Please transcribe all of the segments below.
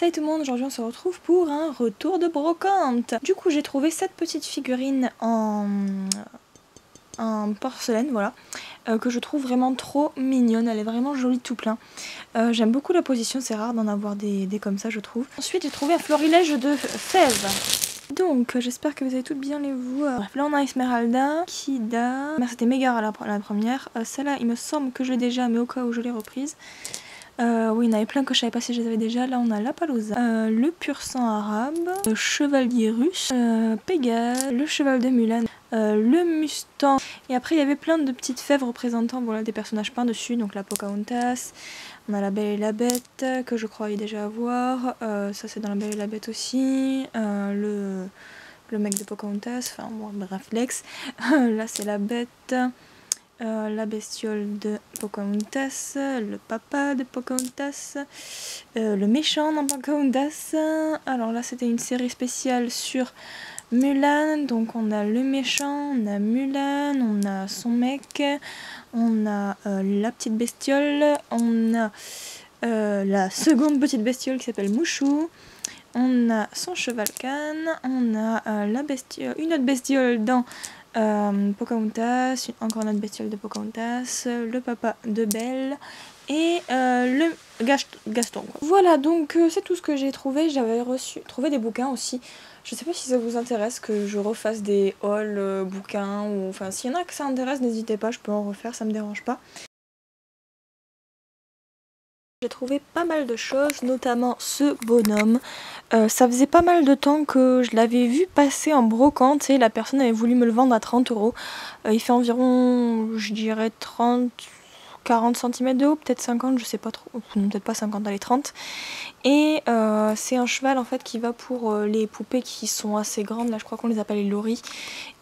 Salut tout le monde, aujourd'hui on se retrouve pour un retour de brocante. Du coup j'ai trouvé cette petite figurine en porcelaine, voilà, que je trouve vraiment trop mignonne, elle est vraiment jolie tout plein. J'aime beaucoup la position, c'est rare d'en avoir des comme ça je trouve. Ensuite j'ai trouvé un florilège de fèves. Donc j'espère que vous allez toutes bien les vous. Bref, là on a Esmeralda, Kida, c'était Megara la première. Celle-là il me semble que je l'ai déjà, mais au cas où je l'ai reprise. Oui, il y en avait plein que je savais pas si je les avais déjà. Là, on a la Palooza, le pur sang arabe, le chevalier russe, Pégase, le cheval de Mulan, le Mustang. Et après, il y avait plein de petites fèves représentant voilà, des personnages peints dessus. Donc la Pocahontas, on a la Belle et la Bête, que je croyais déjà avoir. Ça, c'est dans la Belle et la Bête aussi. Le mec de Pocahontas, enfin, bon, bref, Lex. Là, c'est la Bête. La bestiole de Pocahontas, le papa de Pocahontas, le méchant dans Pocahontas. Alors là c'était une série spéciale sur Mulan, donc on a le méchant, on a Mulan, on a son mec, on a la petite bestiole, on a la seconde petite bestiole qui s'appelle Mouchou. On a son cheval Khan, on a la bestiole, une autre bestiole dans Pocahontas, encore une autre bestiole de Pocahontas, le papa de Belle et le Gaston. Quoi. Voilà, donc c'est tout ce que j'ai trouvé. J'avais trouvé des bouquins aussi. Je sais pas si ça vous intéresse que je refasse des hauls bouquins ou enfin s'il y en a que ça intéresse, n'hésitez pas, je peux en refaire, ça me dérange pas. J'ai trouvé pas mal de choses, notamment ce bonhomme. Ça faisait pas mal de temps que je l'avais vu passer en brocante et la personne avait voulu me le vendre à 30 €. Il fait environ, je dirais 40 cm de haut, peut-être 50, je sais pas trop, peut-être pas 50, allez 30. Et c'est un cheval en fait qui va pour les poupées qui sont assez grandes, là je crois qu'on les appelle les loris.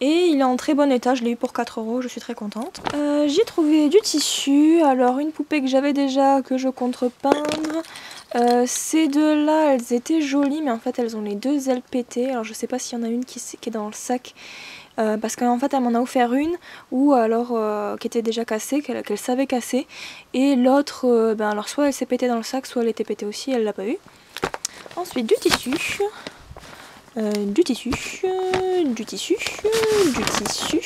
Et il est en très bon état, je l'ai eu pour 4 €, je suis très contente. J'ai trouvé du tissu, alors une poupée que j'avais déjà, que je compte repeindre. Ces deux-là, elles étaient jolies, mais en fait elles ont les deux ailes pétées, alors je sais pas s'il y en a une qui est dans le sac. Parce qu'en fait elle m'en a offert une ou alors qui était déjà cassée, qu'elle savait casser, et l'autre ben alors soit elle s'est pétée dans le sac, soit elle était pétée aussi, elle l'a pas eu. Ensuite du tissu, du tissu, du tissu, du tissu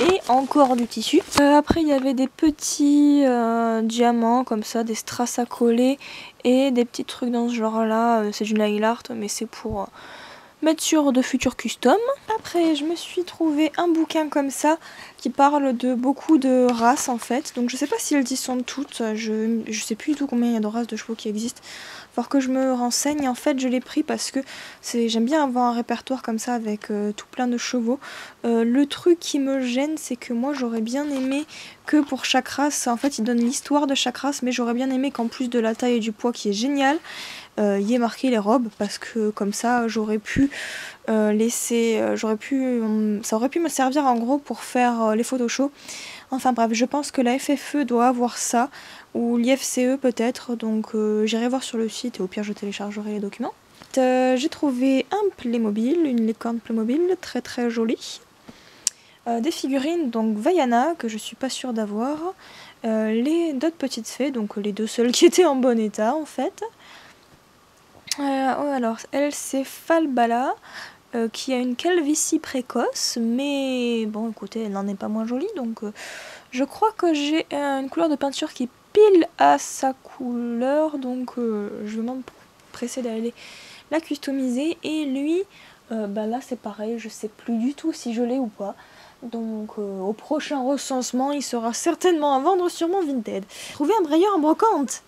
et encore du tissu. Après il y avait des petits diamants comme ça, des strass à coller et des petits trucs dans ce genre là, c'est du nail art mais c'est pour mettre sur de futurs customs. Après je me suis trouvé un bouquin comme ça qui parle de beaucoup de races en fait, donc je sais pas si elles y sont toutes, je sais plus du tout combien il y a de races de chevaux qui existent, faut que je me renseigne. En fait je l'ai pris parce que j'aime bien avoir un répertoire comme ça avec tout plein de chevaux. Le truc qui me gêne c'est que moi j'aurais bien aimé que pour chaque race, en fait ils donnent l'histoire de chaque race, mais j'aurais bien aimé qu'en plus de la taille et du poids qui est génial, y ait marqué les robes, parce que comme ça j'aurais pu laisser, ça aurait pu me servir en gros pour faire les photos show. Enfin bref, je pense que la FFE doit avoir ça, ou l'IFCE peut-être, donc j'irai voir sur le site et au pire je téléchargerai les documents. J'ai trouvé un Playmobil, une licorne Playmobil très très jolie. Des figurines, donc Vaiana, que je suis pas sûre d'avoir, d'autres petites fées, donc les deux seules qui étaient en bon état en fait. Alors elle c'est Falbala, qui a une calvitie précoce, mais bon écoutez elle n'en est pas moins jolie, donc je crois que j'ai une couleur de peinture qui pile à sa couleur, donc je vais m'empresser d'aller la customiser. Et lui, bah là c'est pareil, je sais plus du tout si je l'ai ou pas. Donc au prochain recensement il sera certainement à vendre sur mon Vinted. Trouver un brayeur en brocante.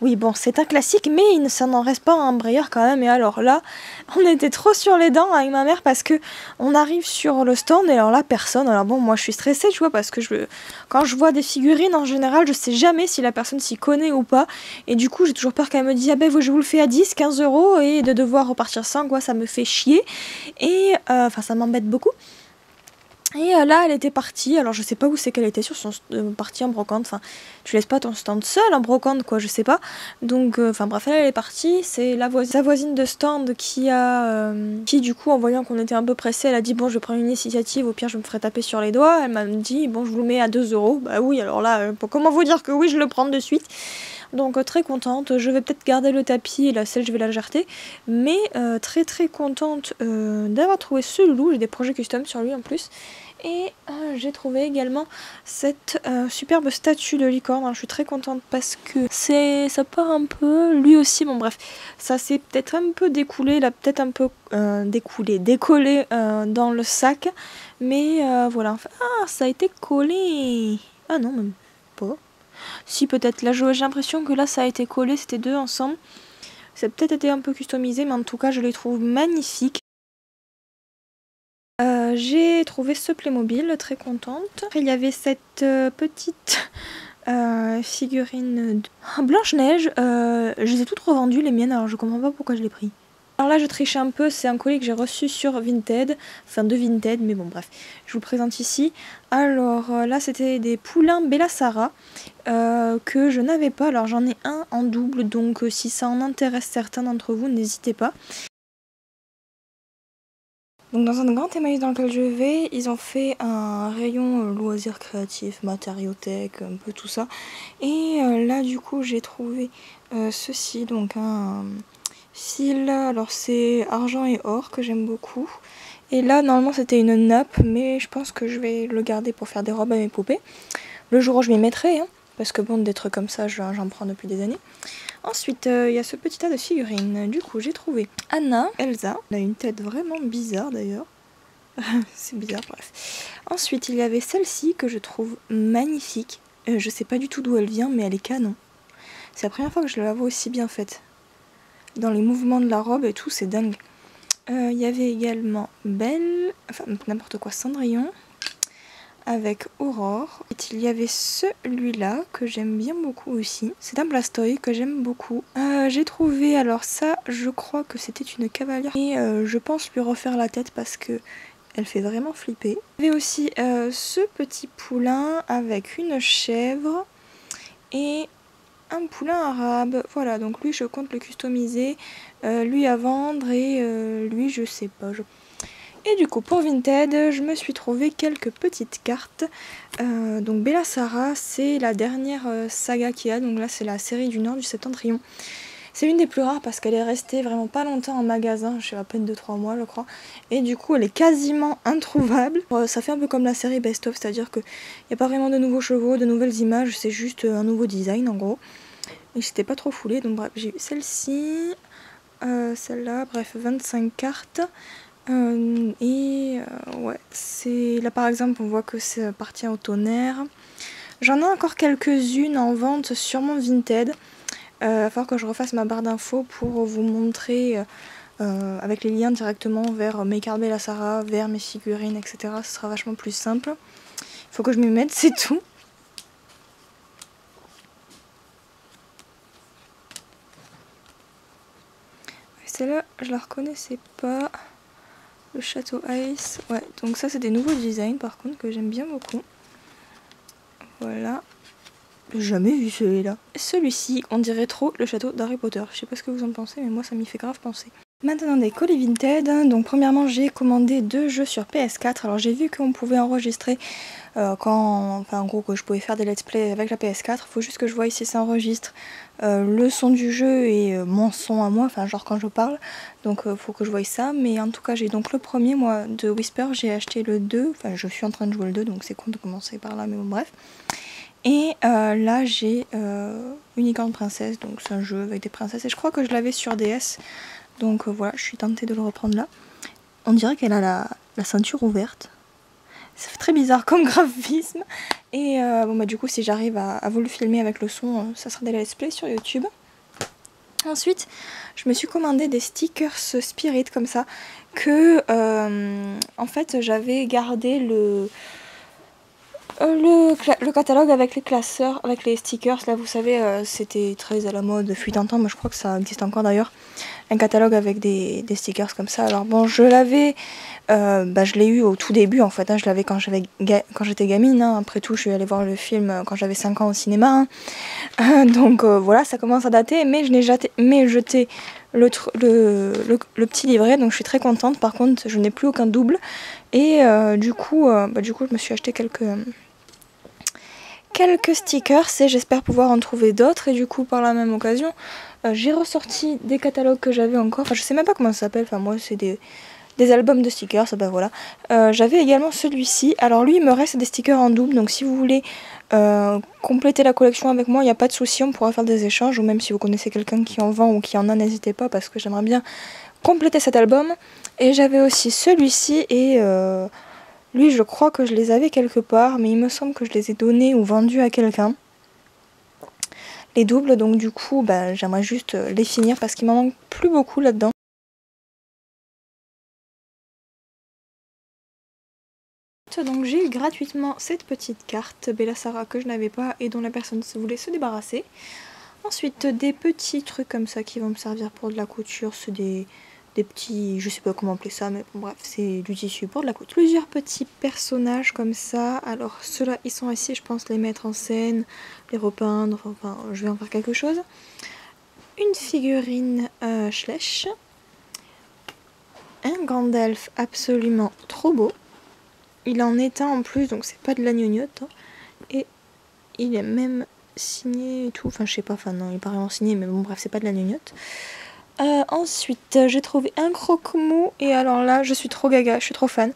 Oui bon c'est un classique, mais ça n'en reste pas un brayeur quand même. Et alors là on était trop sur les dents avec ma mère parce que on arrive sur le stand et alors là personne. Alors bon moi je suis stressée tu vois, parce que quand je vois des figurines en général je sais jamais si la personne s'y connaît ou pas, et du coup j'ai toujours peur qu'elle me dise ah ben je vous le fais à 10, 15 € et de devoir repartir sans, quoi, ça me fait chier et enfin ça m'embête beaucoup. Et là elle était partie, alors je sais pas où c'est qu'elle était, sur son partie en brocante, enfin tu laisses pas ton stand seul en brocante quoi, je sais pas. Donc enfin bref elle est partie, c'est sa voisine de stand qui du coup en voyant qu'on était un peu pressé, elle a dit bon je vais prendre une initiative, au pire je me ferai taper sur les doigts. Elle m'a dit bon je vous le mets à 2 €, bah oui alors là comment vous dire que oui je le prends de suite. Donc très contente. Je vais peut-être garder le tapis et la selle je vais la jarter. Mais très contente d'avoir trouvé ce loup. J'ai des projets custom sur lui en plus. Et j'ai trouvé également cette superbe statue de licorne. Alors, je suis très contente parce que ça part un peu, lui aussi, bon bref, ça s'est peut-être un peu découlé, là peut-être un peu décollé dans le sac. Mais voilà, enfin, ah ça a été collé. Ah non, même pas. Si peut-être, là j'ai l'impression que là ça a été collé, c'était deux ensemble. Ça a peut-être été un peu customisé, mais en tout cas je les trouve magnifiques. J'ai trouvé ce Playmobil, très contente. Après, il y avait cette petite figurine Blanche-Neige. Je les ai toutes revendues, les miennes, alors je comprends pas pourquoi je l'ai pris. Alors là, je triche un peu, c'est un colis que j'ai reçu sur Vinted, enfin de Vinted, mais bon bref, je vous le présente ici. Alors là, c'était des poulains Bella Sara que je n'avais pas, alors j'en ai un en double, donc si ça en intéresse certains d'entre vous, n'hésitez pas. Donc dans un grand Emmaüs dans lequel je vais, ils ont fait un rayon loisirs créatifs, matériothèque, un peu tout ça. Et là du coup j'ai trouvé ceci, donc un fil, alors c'est argent et or que j'aime beaucoup. Et là normalement c'était une nappe, mais je pense que je vais le garder pour faire des robes à mes poupées. Le jour où je m'y mettrai, hein, parce que bon, des trucs comme ça j'en prends depuis des années. Ensuite, il y a ce petit tas de figurines. Du coup, j'ai trouvé Anna, Elsa. Elle a une tête vraiment bizarre d'ailleurs. C'est bizarre, bref. Ensuite, il y avait celle-ci que je trouve magnifique. Je sais pas du tout d'où elle vient, mais elle est canon. C'est la première fois que je la vois aussi bien faite. Dans les mouvements de la robe et tout, c'est dingue. Il y avait également Belle, enfin n'importe quoi, Cendrillon. Avec Aurore. Et il y avait celui-là que j'aime bien beaucoup aussi. C'est un Blastoise que j'aime beaucoup. J'ai trouvé, alors ça, je crois que c'était une cavalière. Et je pense lui refaire la tête parce que elle fait vraiment flipper. Il y avait aussi ce petit poulain avec une chèvre et un poulain arabe. Voilà, donc lui je compte le customiser, lui à vendre et lui je sais pas. Et du coup pour Vinted, je me suis trouvé quelques petites cartes. Donc Bella Sara, c'est la dernière saga qu'il y a. Donc là c'est la série du Nord du Septentrion. C'est une des plus rares parce qu'elle est restée vraiment pas longtemps en magasin, je sais à peine 2-3 mois je crois. Et du coup elle est quasiment introuvable. Ça fait un peu comme la série Best of, c'est-à-dire qu'il n'y a pas vraiment de nouveaux chevaux, de nouvelles images, c'est juste un nouveau design en gros. Et j'étais pas trop foulée, donc bref, j'ai eu celle-ci, celle-là, bref 25 cartes. Ouais, c'est là par exemple on voit que ça appartient au tonnerre. J'en ai encore quelques-unes en vente sur mon Vinted. Il va falloir que je refasse ma barre d'infos pour vous montrer avec les liens directement vers mes cartes Bella Sara, vers mes figurines, etc. Ce sera vachement plus simple. Il faut que je m'y mette, c'est tout. Celle-là, je la reconnaissais pas. Le château Ice, ouais, donc ça c'est des nouveaux designs par contre que j'aime bien beaucoup. Voilà. J'ai jamais vu celui-là. Celui-ci, on dirait trop le château d'Harry Potter. Je sais pas ce que vous en pensez, mais moi ça m'y fait grave penser. Maintenant des colis Vinted. Donc premièrement j'ai commandé 2 jeux sur PS4. Alors j'ai vu qu'on pouvait enregistrer enfin en gros que je pouvais faire des let's play avec la PS4. Faut juste que je voie si ça enregistre le son du jeu et mon son à moi, enfin genre quand je parle. Donc faut que je voie ça. Mais en tout cas j'ai donc le premier moi de Whisper, j'ai acheté le 2. Enfin je suis en train de jouer le 2 donc c'est con de commencer par là mais bon bref. Et là j'ai Unicorn Princess, donc c'est un jeu avec des princesses et je crois que je l'avais sur DS. Donc voilà, je suis tentée de le reprendre là. On dirait qu'elle a la ceinture ouverte. Ça fait très bizarre comme graphisme. Et bon bah du coup si j'arrive à vous le filmer avec le son, ça sera des let's play sur YouTube. Ensuite, je me suis commandé des stickers Spirit comme ça. Que en fait j'avais gardé le catalogue avec les classeurs, avec les stickers, là vous savez, c'était très à la mode, fut un temps, mais je crois que ça existe encore d'ailleurs, un catalogue avec des stickers comme ça. Alors bon, je l'avais, je l'ai eu au tout début en fait, hein, je l'avais quand j'étais gamine, hein. Après tout je suis allée voir le film quand j'avais 5 ans au cinéma, hein. Donc voilà, ça commence à dater, mais je n'ai jamais jeté le petit livret, donc je suis très contente. Par contre je n'ai plus aucun double et du coup je me suis acheté quelques quelques stickers et j'espère pouvoir en trouver d'autres. Et du coup, par la même occasion, j'ai ressorti des catalogues que j'avais encore. Enfin, je sais même pas comment ça s'appelle. Enfin, moi, c'est des albums de stickers. Ben voilà. J'avais également celui-ci. Alors, lui, il me reste des stickers en double. Donc, si vous voulez compléter la collection avec moi, il n'y a pas de souci. On pourra faire des échanges. Ou même si vous connaissez quelqu'un qui en vend ou qui en a, n'hésitez pas parce que j'aimerais bien compléter cet album. Et j'avais aussi celui-ci et lui je crois que je les avais quelque part mais il me semble que je les ai donnés ou vendus à quelqu'un. Les doubles, donc du coup bah, j'aimerais juste les finir parce qu'il m'en manque plus beaucoup là-dedans. Donc j'ai eu gratuitement cette petite carte Bella Sara que je n'avais pas et dont la personne voulait se débarrasser. Ensuite des petits trucs comme ça qui vont me servir pour de la couture, c'est des petits, je sais pas comment appeler ça, mais bon, bref, c'est du tissu pour de la couture. Plusieurs petits personnages comme ça. Alors ceux-là, ils sont ici, je pense les mettre en scène, les repeindre, enfin je vais en faire quelque chose. Une figurine Schleich. Un Gandalf absolument trop beau. Il en est un en plus, donc c'est pas de la gnognotte. Hein. Et il est même signé et tout, enfin je sais pas, enfin non, il est pas vraiment signé, mais bon bref, c'est pas de la gnognotte. Ensuite, j'ai trouvé un croque-mou et alors là, je suis trop gaga, je suis trop fan.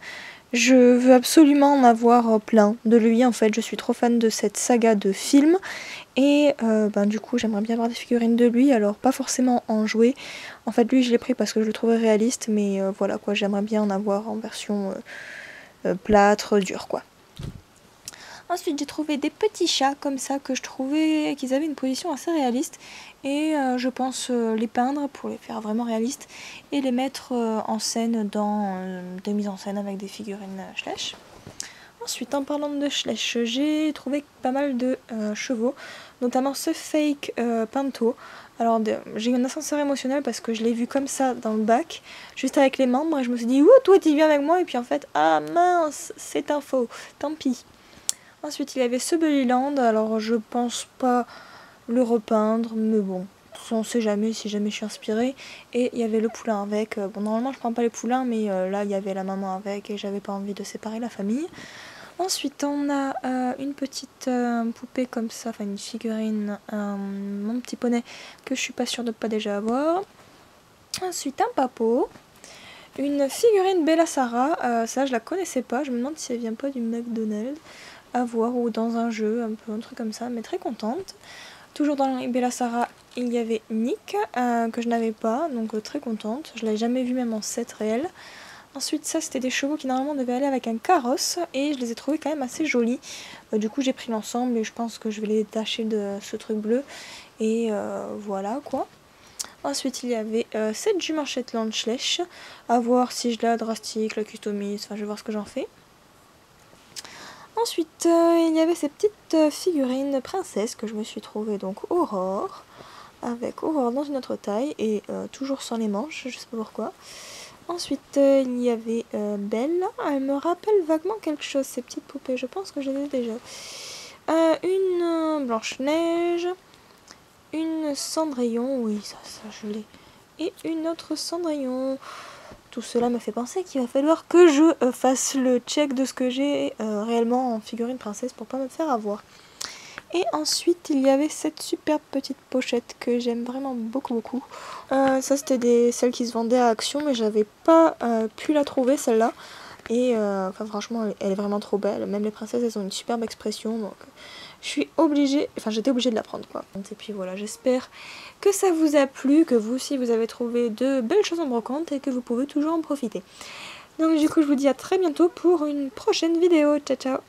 Je veux absolument en avoir plein de lui en fait, je suis trop fan de cette saga de films. Et du coup, j'aimerais bien avoir des figurines de lui, alors pas forcément en jouet. En fait, lui, je l'ai pris parce que je le trouvais réaliste, mais voilà quoi, j'aimerais bien en avoir en version plâtre, dur quoi. Ensuite j'ai trouvé des petits chats comme ça que je trouvais qu'ils avaient une position assez réaliste et je pense les peindre pour les faire vraiment réalistes et les mettre en scène dans des mises en scène avec des figurines Schleich. Ensuite en parlant de Schleich, j'ai trouvé pas mal de chevaux, notamment ce fake Pinto. Alors j'ai eu un ascenseur émotionnel parce que je l'ai vu comme ça dans le bac, juste avec les membres et je me suis dit « Ouh, toi tu viens avec moi » et puis en fait « Ah mince, c'est un faux, tant pis ». Ensuite, il y avait ce Bullyland, alors je pense pas le repeindre, mais bon, on sait jamais si jamais je suis inspirée. Et il y avait le poulain avec, bon normalement je prends pas les poulains, mais là il y avait la maman avec et j'avais pas envie de séparer la famille. Ensuite, on a une petite poupée comme ça, enfin une figurine, mon petit poney, que je suis pas sûre de pas déjà avoir. Ensuite, un papo. Une figurine Bella Sara, ça je la connaissais pas, je me demande si elle vient pas du McDonald's. À voir ou dans un jeu, un peu un truc comme ça, mais très contente. Toujours dans Bella Sara, il y avait Nick, que je n'avais pas, donc très contente. Je l'avais jamais vu même en set réel. Ensuite, ça c'était des chevaux qui normalement devaient aller avec un carrosse, et je les ai trouvés quand même assez jolis. Du coup j'ai pris l'ensemble et je pense que je vais les détacher de ce truc bleu. Et voilà quoi. Ensuite il y avait cette jument Shetland Schleich, à voir si je la drastique, la customise, enfin je vais voir ce que j'en fais. Ensuite, il y avait ces petites figurines princesses que je me suis trouvée, donc Aurore, avec Aurore dans une autre taille et toujours sans les manches, je sais pas pourquoi. Ensuite, il y avait Belle, elle me rappelle vaguement quelque chose, ces petites poupées, je pense que je les ai déjà. Une Blanche-Neige, une Cendrillon, oui, ça je l'ai, et une autre Cendrillon. Tout cela me fait penser qu'il va falloir que je fasse le check de ce que j'ai réellement en figurine princesse pour pas me faire avoir. Et ensuite il y avait cette superbe petite pochette que j'aime vraiment beaucoup. Ça c'était celles qui se vendaient à Action mais j'avais pas pu la trouver celle-là. Et franchement elle est vraiment trop belle, même les princesses elles ont une superbe expression donc je suis obligée, j'étais obligée de la prendre quoi. Et puis voilà, j'espère que ça vous a plu, que vous aussi vous avez trouvé de belles choses en brocante et que vous pouvez toujours en profiter. Donc du coup je vous dis à très bientôt pour une prochaine vidéo, ciao ciao.